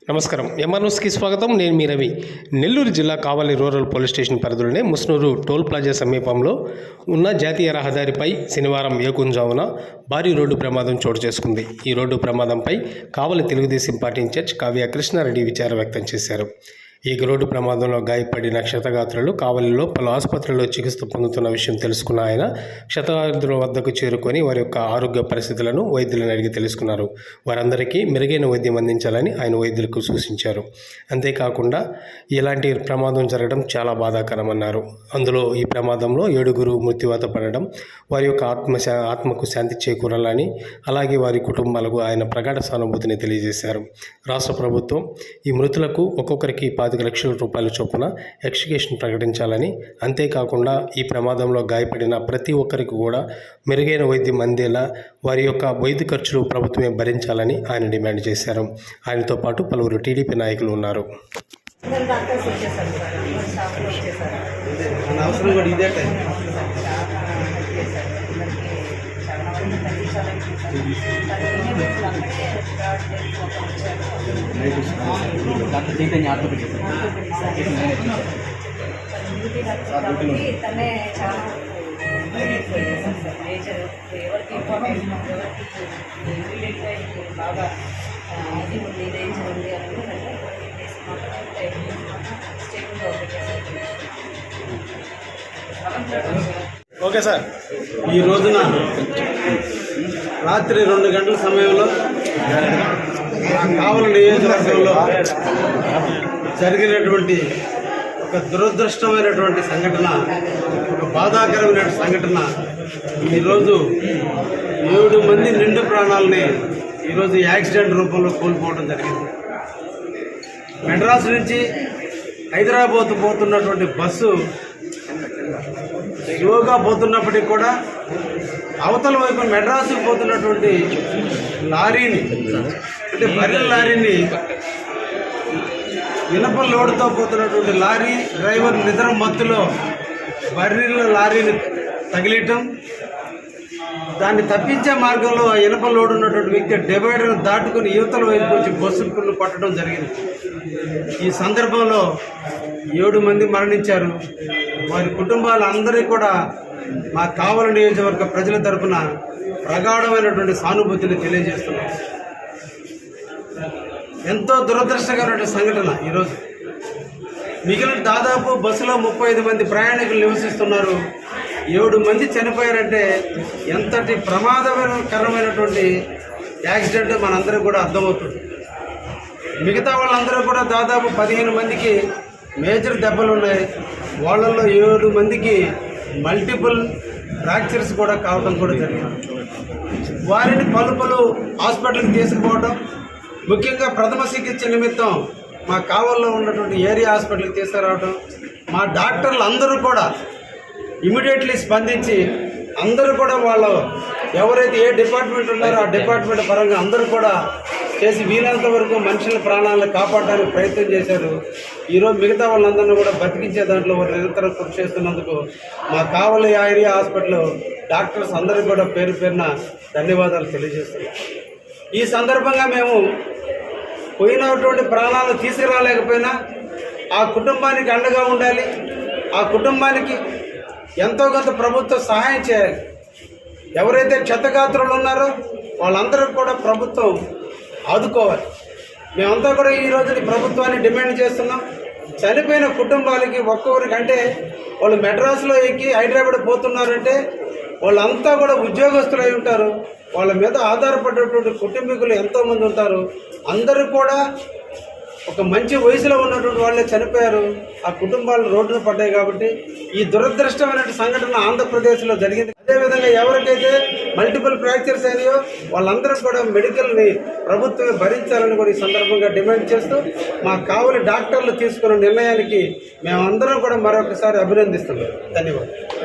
నమస్కారం. ఎంఆర్ న్యూస్కి స్వాగతం. నేను మీ రవి. నెల్లూరు జిల్లా కావలి రూరల్ పోలీస్ స్టేషన్ పరిధిలోనే ముస్నూరు టోల్ ప్లాజా సమీపంలో ఉన్న జాతీయ రహదారిపై శనివారం ఏకుంజామున భారీ రోడ్డు ప్రమాదం చోటు చేసుకుంది. ఈ రోడ్డు ప్రమాదంపై కావలి తెలుగుదేశం పార్టీ ఇన్ఛార్జ్ కావ్య కృష్ణారెడ్డి విచారం వ్యక్తం చేశారు. ఈ రోడ్డు ప్రమాదంలో గాయపడిన క్షతగాత్రులు కావలిలో పలు ఆసుపత్రుల్లో చికిత్స పొందుతున్న విషయం తెలుసుకున్న ఆయన క్షతగాత్రుల వద్దకు చేరుకొని వారి యొక్క ఆరోగ్య పరిస్థితులను వైద్యులను అడిగి తెలుసుకున్నారు. వారందరికీ మెరుగైన వైద్యం అందించాలని ఆయన వైద్యులకు సూచించారు. అంతేకాకుండా ఇలాంటి ప్రమాదం జరగడం చాలా బాధాకరమన్నారు. అందులో ఈ ప్రమాదంలో 7 మృత్యువాత పడడం, వారి యొక్క ఆత్మకు శాంతి చేకూరాలని, అలాగే వారి కుటుంబాలకు ఆయన ప్రగాఢ సానుభూతిని తెలియజేశారు. రాష్ట్ర ప్రభుత్వం ఈ మృతులకు ఒక్కొక్కరికి 5 లక్షల రూపాయల చొప్పున ఎక్స్గ్రేషన్ ప్రకటించాలని, అంతేకాకుండా ఈ ప్రమాదంలో గాయపడిన ప్రతి ఒక్కరికి కూడా మెరుగైన వైద్యం అందేలా వారి యొక్క వైద్య ఖర్చులు ప్రభుత్వమే భరించాలని ఆయన డిమాండ్ చేశారు. ఆయనతో పాటు పలువురు టీడీపీ నాయకులు ఉన్నారు. తనే చాలా ఎవరికి ఇంపార్టెంట్ ఇమీడియట్గా బాగా ఇది ఉంది డేంజర్ ఉంది అని ఓకే సార్. ఈ రోజున రాత్రి 2 గంటల సమయంలో కావలి నియోజకవర్గంలో జరిగినటువంటి ఒక దురదృష్టమైనటువంటి సంఘటన, ఒక బాధాకరమైన సంఘటన. ఈరోజు 7 మంది నిండు ప్రాణాలని ఈరోజు యాక్సిడెంట్ రూపంలో కోల్పోవడం జరిగింది. మెడ్రాస్ నుంచి హైదరాబాద్ పోతున్నటువంటి బస్సు స్లోగా పోతున్నప్పటికీ కూడా అవతల వైపు మెడ్రాస్కి పోతున్నటువంటి లారీని, అంటే బర్రెల లారీని, ఇనప లోడుతో పోతున్నటువంటి లారీ డ్రైవర్ నిద్ర మత్తులో బర్రెల లారీని తగిలియటం, దాన్ని తప్పించే మార్గంలో ఆ ఇనప లోడు ఉన్నటువంటి వ్యక్తి డివైడర్ను దాటుకుని యువతల వైపు వచ్చి బస్సులను కొట్టడం జరిగింది. ఈ సందర్భంలో 7 మంది మరణించారు. వారి కుటుంబాలందరికీ కూడా మా కావలి నియోజకవర్గ ప్రజల తరఫున ప్రగాఢమైనటువంటి సానుభూతిని తెలియజేస్తున్నాం. ఎంతో దురదృష్టకరమైన సంఘటన. ఈరోజు మిగిలిన దాదాపు బస్సులో 35 మంది ప్రయాణికులు నివసిస్తున్నారు. 7 మంది చనిపోయారంటే ఎంతటి ప్రమాదకరమైనటువంటి యాక్సిడెంట్ మనందరికీ కూడా అర్థమవుతుంది. మిగతా వాళ్ళందరూ కూడా దాదాపు 15 మందికి మేజర్ దెబ్బలు ఉన్నాయి. వాళ్ళల్లో 7 మందికి మల్టిపుల్ ఫ్రాక్చర్స్ కూడా కావడం కూడా జరిగింది. వారిని పలు హాస్పిటల్కి తీసుకుపోవడం, ముఖ్యంగా ప్రథమ చికిత్స నిమిత్తం మా కావల్లో ఉన్నటువంటి ఏరియా హాస్పిటల్కి తీసుకురావడం, మా డాక్టర్లు అందరూ కూడా ఇమీడియట్లీ స్పందించి అందరూ కూడా వాళ్ళు ఎవరైతే ఏ డిపార్ట్మెంట్ ఉన్నారో ఆ డిపార్ట్మెంట్ పరంగా అందరూ కూడా చేసి వీలంత వరకు మనుషుల ప్రాణాలను కాపాడడానికి ప్రయత్నం చేశారు. ఈరోజు మిగతా వాళ్ళందరినీ కూడా బతికించే దాంట్లో వారు నిరంతరం కృషి చేస్తున్నందుకు మా కావలి ఏరియా హాస్పిటల్ డాక్టర్స్ అందరికీ కూడా పేరు పేరున ధన్యవాదాలు తెలియజేస్తున్నాం. ఈ సందర్భంగా మేము పోయినటువంటి ప్రాణాలు తీసుకురాలేకపోయినా ఆ కుటుంబానికి అండగా ఉండాలి. ఆ కుటుంబానికి ఎంతో కొంత ప్రభుత్వం సహాయం చేయాలి. ఎవరైతే క్షతగాత్రులు ఉన్నారో వాళ్ళందరూ కూడా ప్రభుత్వం ఆదుకోవాలి. మేమంతా కూడా ఈ రోజుని ప్రభుత్వాన్ని డిమాండ్ చేస్తున్నాం. చనిపోయిన కుటుంబాలకి ఒక్కొక్కరికంటే వాళ్ళు మెడ్రాస్లో ఎక్కి హైదరాబాద్ పోతున్నారంటే వాళ్ళంతా కూడా ఉద్యోగస్తులై ఉంటారు. వాళ్ళ మీద ఆధారపడేటువంటి కుటుంబీకులు ఎంతోమంది ఉంటారు. అందరూ కూడా ఒక మంచి వయసులో ఉన్నటువంటి వాళ్ళే చనిపోయారు. ఆ కుటుంబాలు రోడ్డున పడ్డాయి. కాబట్టి ఈ దురదృష్టమైన సంఘటన ఆంధ్రప్రదేశ్లో జరిగింది. అదేవిధంగా ఎవరికైతే మల్టిపుల్ ఫ్రాక్చర్స్ అయినాయో వాళ్ళందరూ కూడా మెడికల్ని ప్రభుత్వమే భరించాలని కూడా ఈ సందర్భంగా డిమాండ్ చేస్తూ మా కావలి డాక్టర్లు తీసుకున్న నిర్ణయానికి మేమందరం కూడా మరొకసారి అభినందిస్తున్నాం. ధన్యవాదాలు.